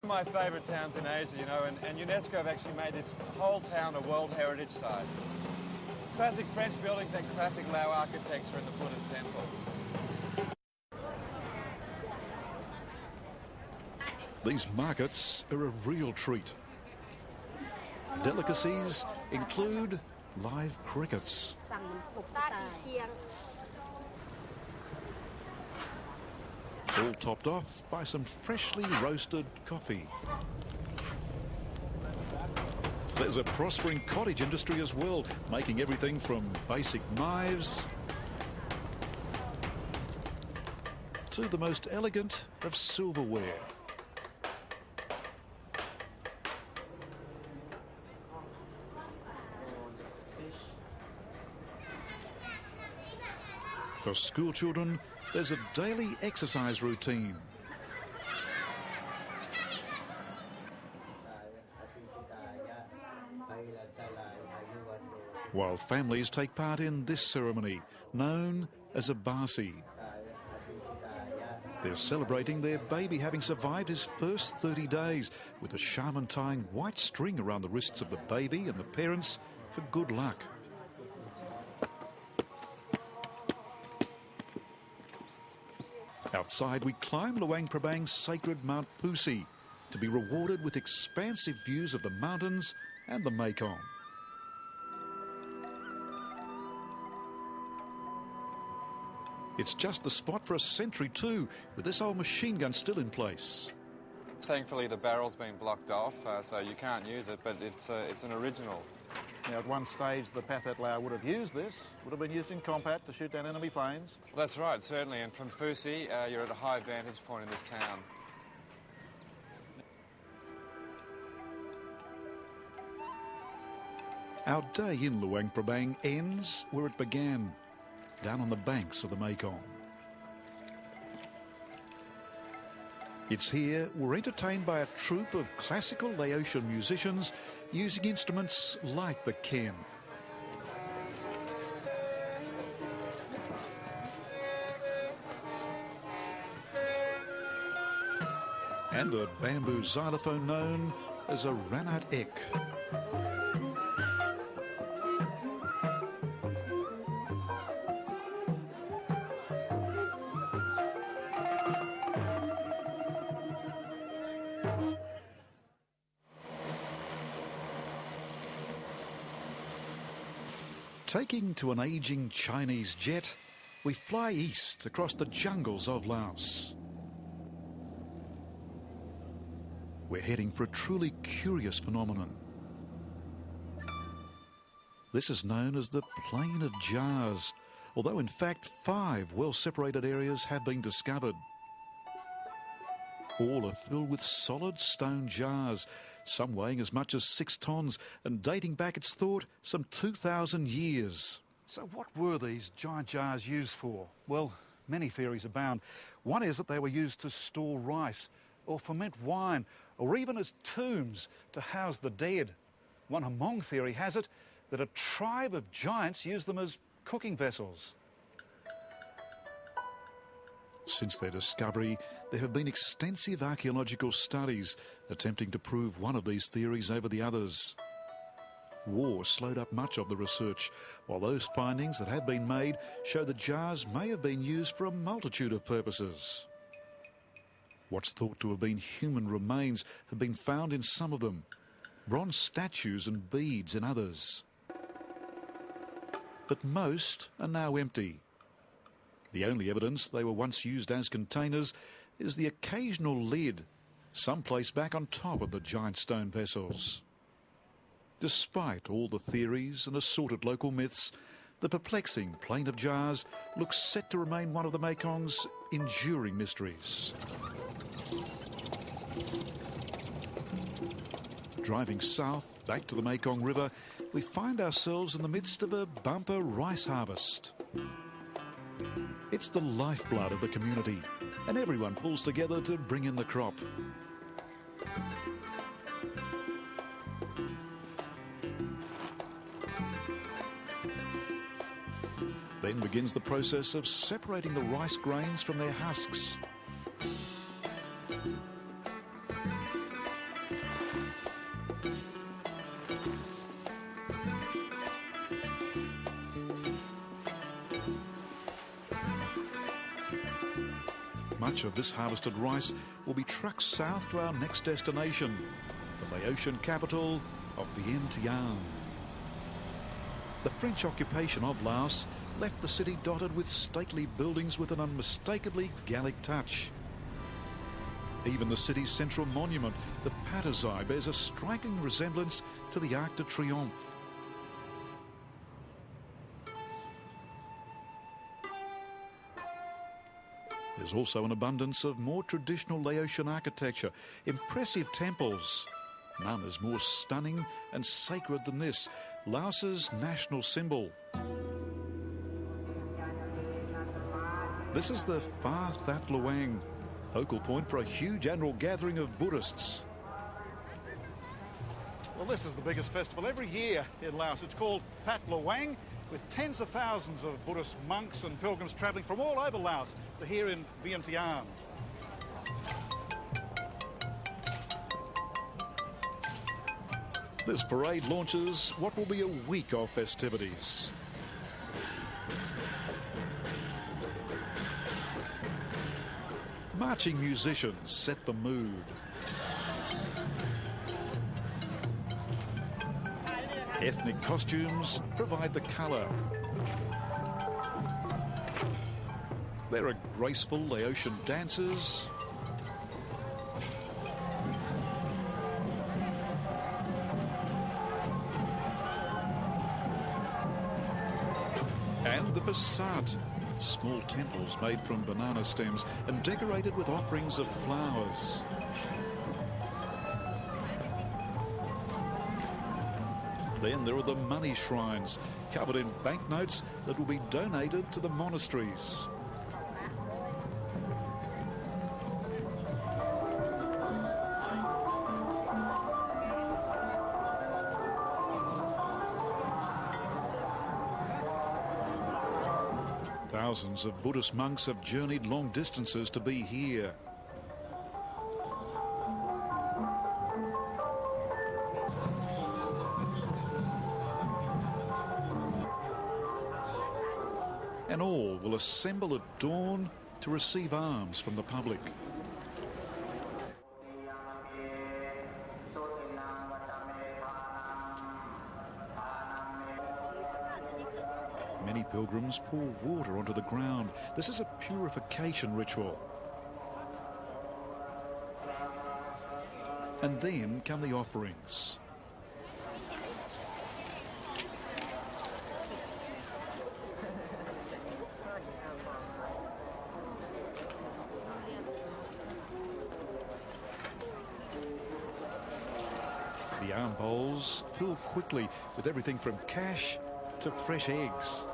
My favourite towns in Asia, you know, and UNESCO have actually made this whole town a World Heritage Site. Classic French buildings and classic Lao architecture in the Buddhist temples. These markets are a real treat. Delicacies include live crickets, all topped off by some freshly roasted coffee. There's a prospering cottage industry as well, making everything from basic knives to the most elegant of silverware. For school children, there's a daily exercise routine. While families take part in this ceremony, known as a basi. They're celebrating their baby having survived his first 30 days, with a shaman tying white string around the wrists of the baby and the parents for good luck. Outside, we climb Luang Prabang's sacred Mount Pusi to be rewarded with expansive views of the mountains and the Mekong. It's just the spot for a sentry too, with this old machine gun still in place. Thankfully the barrel's been blocked off, so you can't use it, but it's an original. Now, at one stage, the Pathet Lao would have used this, would have been used in combat to shoot down enemy planes. That's right, certainly, and from Fusi, you're at a high vantage point in this town. Our day in Luang Prabang ends where it began, down on the banks of the Mekong. It's here we're entertained by a troupe of classical Laotian musicians using instruments like the ken. And a bamboo xylophone known as a ranat ek. Taking to an ageing Chinese jet, we fly east across the jungles of Laos. We're heading for a truly curious phenomenon. This is known as the Plain of Jars, although in fact 5 well-separated areas have been discovered. All are filled with solid stone jars, some weighing as much as 6 tonnes and dating back, it's thought, some 2,000 years. So what were these giant jars used for? Well, many theories abound. One is that they were used to store rice or ferment wine, or even as tombs to house the dead. One Hmong theory has it that a tribe of giants used them as cooking vessels. Since their discovery, there have been extensive archaeological studies attempting to prove one of these theories over the others. War slowed up much of the research, while those findings that have been made show the jars may have been used for a multitude of purposes. What's thought to have been human remains have been found in some of them, bronze statues and beads in others. But most are now empty. The only evidence they were once used as containers is the occasional lid, some placed back on top of the giant stone vessels. Despite all the theories and assorted local myths, the perplexing Plain of Jars looks set to remain one of the Mekong's enduring mysteries. Driving south, back to the Mekong River, we find ourselves in the midst of a bumper rice harvest. It's the lifeblood of the community, and everyone pulls together to bring in the crop. Then begins the process of separating the rice grains from their husks. Much of this harvested rice will be trucked south to our next destination, the Laotian capital of Vientiane. The French occupation of Laos left the city dotted with stately buildings with an unmistakably Gallic touch. Even the city's central monument, the Patazai, bears a striking resemblance to the Arc de Triomphe. There's also an abundance of more traditional Laotian architecture, impressive temples. None is more stunning and sacred than this, Laos's national symbol. This is the Phar That Luang, focal point for a huge annual gathering of Buddhists. Well, this is the biggest festival every year in Laos. It's called That Luang, with tens of thousands of Buddhist monks and pilgrims travelling from all over Laos to here in Vientiane. This parade launches what will be a week of festivities. Marching musicians set the mood. Ethnic costumes provide the colour. There are graceful Laotian dancers. And the Pasat, small temples made from banana stems and decorated with offerings of flowers. Then there are the money shrines, covered in banknotes that will be donated to the monasteries. Thousands of Buddhist monks have journeyed long distances to be here. And all will assemble at dawn to receive alms from the public. Many pilgrims pour water onto the ground. This is a purification ritual. And then come the offerings. The alms bowls fill quickly with everything from cash to fresh eggs.